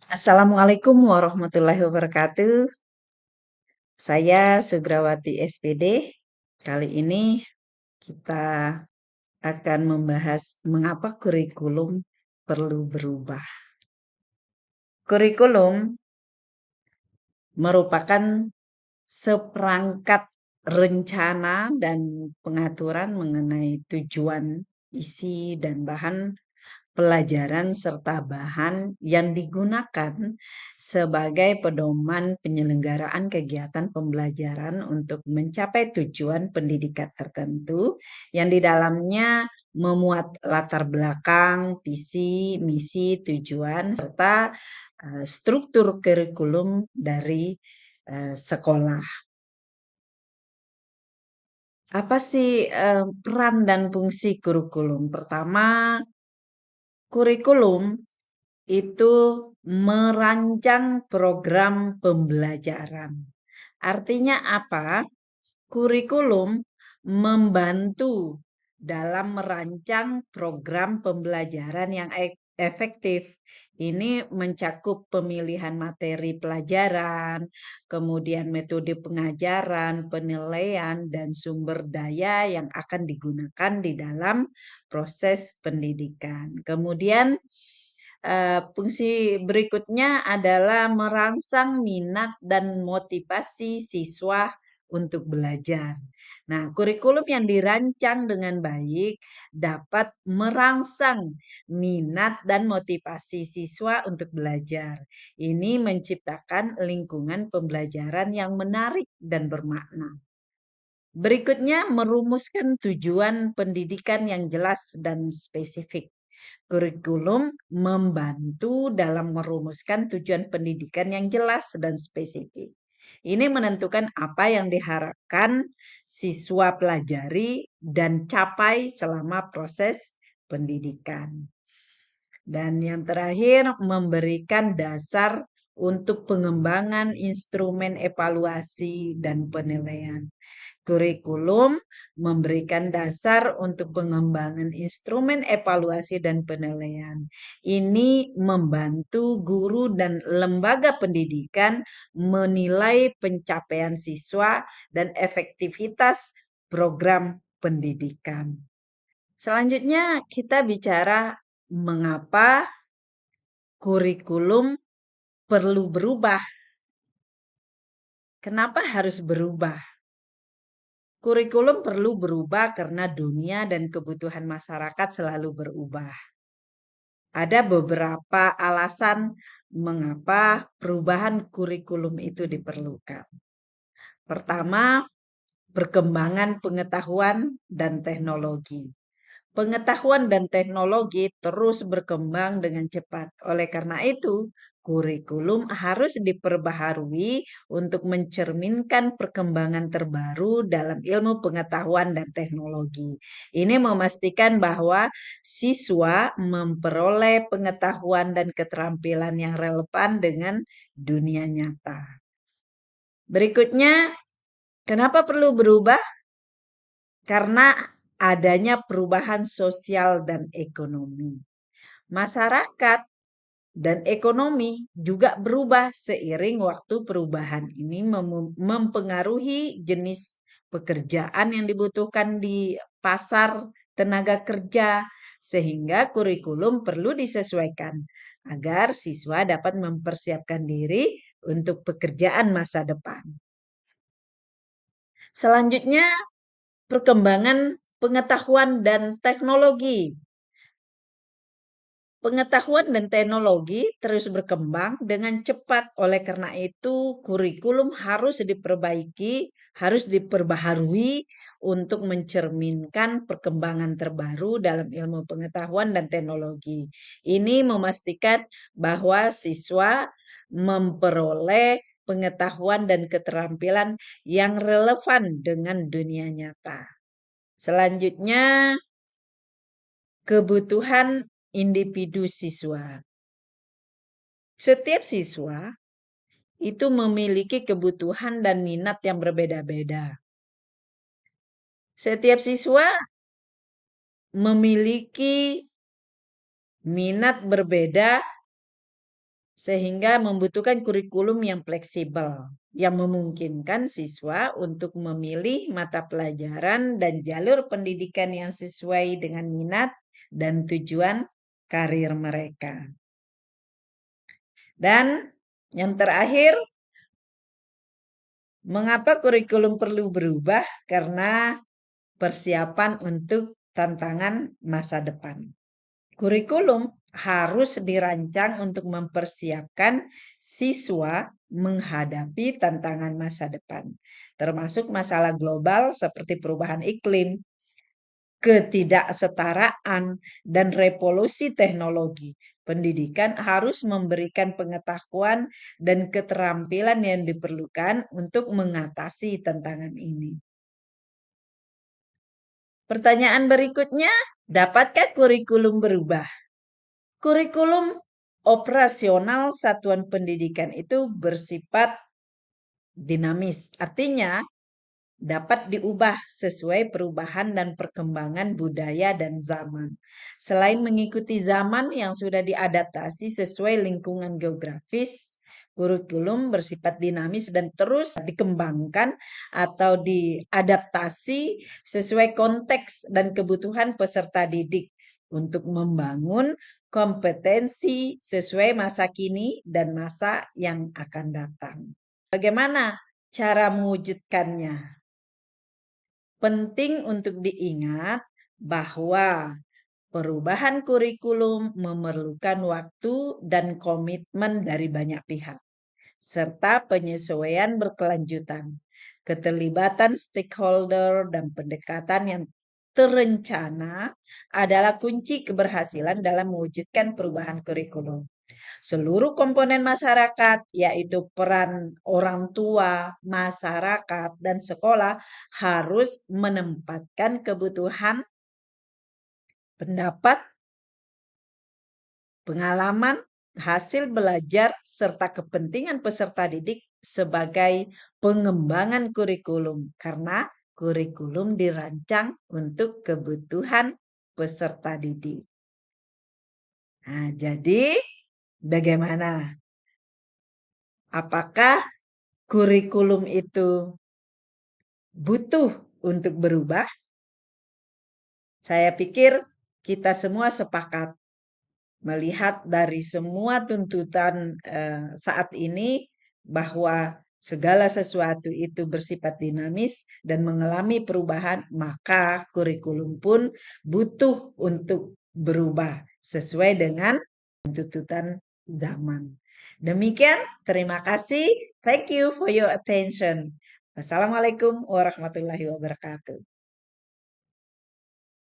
Assalamualaikum warahmatullahi wabarakatuh. Saya Sugrawati SPD. Kali ini kita akan membahas mengapa kurikulum perlu berubah. Kurikulum merupakan seperangkat rencana dan pengaturan mengenai tujuan, isi, dan bahan pelajaran serta bahan yang digunakan sebagai pedoman penyelenggaraan kegiatan pembelajaran untuk mencapai tujuan pendidikan tertentu yang di dalamnya memuat latar belakang, visi, misi, tujuan, serta struktur kurikulum dari sekolah. Apa sih peran dan fungsi kurikulum? Pertama, kurikulum itu merancang program pembelajaran. Artinya apa? Kurikulum membantu dalam merancang program pembelajaran yang efektif. Ini mencakup pemilihan materi pelajaran, kemudian metode pengajaran, penilaian, dan sumber daya yang akan digunakan di dalam proses pendidikan. Kemudian fungsi berikutnya adalah merangsang minat dan motivasi siswa untuk belajar. Nah, kurikulum yang dirancang dengan baik dapat merangsang minat dan motivasi siswa untuk belajar. Ini menciptakan lingkungan pembelajaran yang menarik dan bermakna. Berikutnya, merumuskan tujuan pendidikan yang jelas dan spesifik. Kurikulum membantu dalam merumuskan tujuan pendidikan yang jelas dan spesifik. Ini menentukan apa yang diharapkan siswa pelajari dan capai selama proses pendidikan. Dan yang terakhir, memberikan dasar untuk pengembangan instrumen evaluasi dan penilaian. Kurikulum memberikan dasar untuk pengembangan instrumen evaluasi dan penilaian. Ini membantu guru dan lembaga pendidikan menilai pencapaian siswa dan efektivitas program pendidikan. Selanjutnya kita bicara mengapa kurikulum perlu berubah. Kenapa harus berubah? Kurikulum perlu berubah karena dunia dan kebutuhan masyarakat selalu berubah. Ada beberapa alasan mengapa perubahan kurikulum itu diperlukan. Pertama, perkembangan pengetahuan dan teknologi. Pengetahuan dan teknologi terus berkembang dengan cepat. Oleh karena itu, kurikulum harus diperbaharui untuk mencerminkan perkembangan terbaru dalam ilmu pengetahuan dan teknologi. Ini memastikan bahwa siswa memperoleh pengetahuan dan keterampilan yang relevan dengan dunia nyata. Berikutnya, kenapa perlu berubah? Karena adanya perubahan sosial dan ekonomi. Masyarakat dan ekonomi juga berubah seiring waktu. Perubahan ini mempengaruhi jenis pekerjaan yang dibutuhkan di pasar tenaga kerja, sehingga kurikulum perlu disesuaikan agar siswa dapat mempersiapkan diri untuk pekerjaan masa depan. Selanjutnya, perkembangan pengetahuan dan teknologi. Pengetahuan dan teknologi terus berkembang dengan cepat. Oleh karena itu, kurikulum harus diperbaiki, harus diperbaharui untuk mencerminkan perkembangan terbaru dalam ilmu pengetahuan dan teknologi. Ini memastikan bahwa siswa memperoleh pengetahuan dan keterampilan yang relevan dengan dunia nyata. Selanjutnya, kebutuhan individu siswa. Setiap siswa itu memiliki kebutuhan dan minat yang berbeda-beda. Setiap siswa memiliki minat berbeda sehingga membutuhkan kurikulum yang fleksibel, yang memungkinkan siswa untuk memilih mata pelajaran dan jalur pendidikan yang sesuai dengan minat dan tujuan karir mereka. Dan yang terakhir, mengapa kurikulum perlu berubah? Karena persiapan untuk tantangan masa depan. Kurikulum harus dirancang untuk mempersiapkan siswa menghadapi tantangan masa depan, termasuk masalah global seperti perubahan iklim, ketidaksetaraan, dan revolusi teknologi. Pendidikan harus memberikan pengetahuan dan keterampilan yang diperlukan untuk mengatasi tantangan ini. Pertanyaan berikutnya, dapatkah kurikulum berubah? Kurikulum operasional satuan pendidikan itu bersifat dinamis. Artinya, dapat diubah sesuai perubahan dan perkembangan budaya dan zaman. Selain mengikuti zaman yang sudah diadaptasi sesuai lingkungan geografis, kurikulum bersifat dinamis dan terus dikembangkan atau diadaptasi sesuai konteks dan kebutuhan peserta didik untuk membangun kompetensi sesuai masa kini dan masa yang akan datang. Bagaimana cara mewujudkannya? Penting untuk diingat bahwa perubahan kurikulum memerlukan waktu dan komitmen dari banyak pihak, serta penyesuaian berkelanjutan. Keterlibatan stakeholder dan pendekatan yang terencana adalah kunci keberhasilan dalam mewujudkan perubahan kurikulum. Seluruh komponen masyarakat, yaitu peran orang tua, masyarakat, dan sekolah, harus menempatkan kebutuhan, pendapat, pengalaman, hasil belajar, serta kepentingan peserta didik sebagai pengembangan kurikulum, karena kurikulum dirancang untuk kebutuhan peserta didik. Nah, jadi bagaimana? Apakah kurikulum itu butuh untuk berubah? Saya pikir kita semua sepakat melihat dari semua tuntutan saat ini bahwa segala sesuatu itu bersifat dinamis dan mengalami perubahan, maka kurikulum pun butuh untuk berubah sesuai dengan tuntutan zaman. Demikian, terima kasih. Thank you for your attention. Wassalamualaikum warahmatullahi wabarakatuh.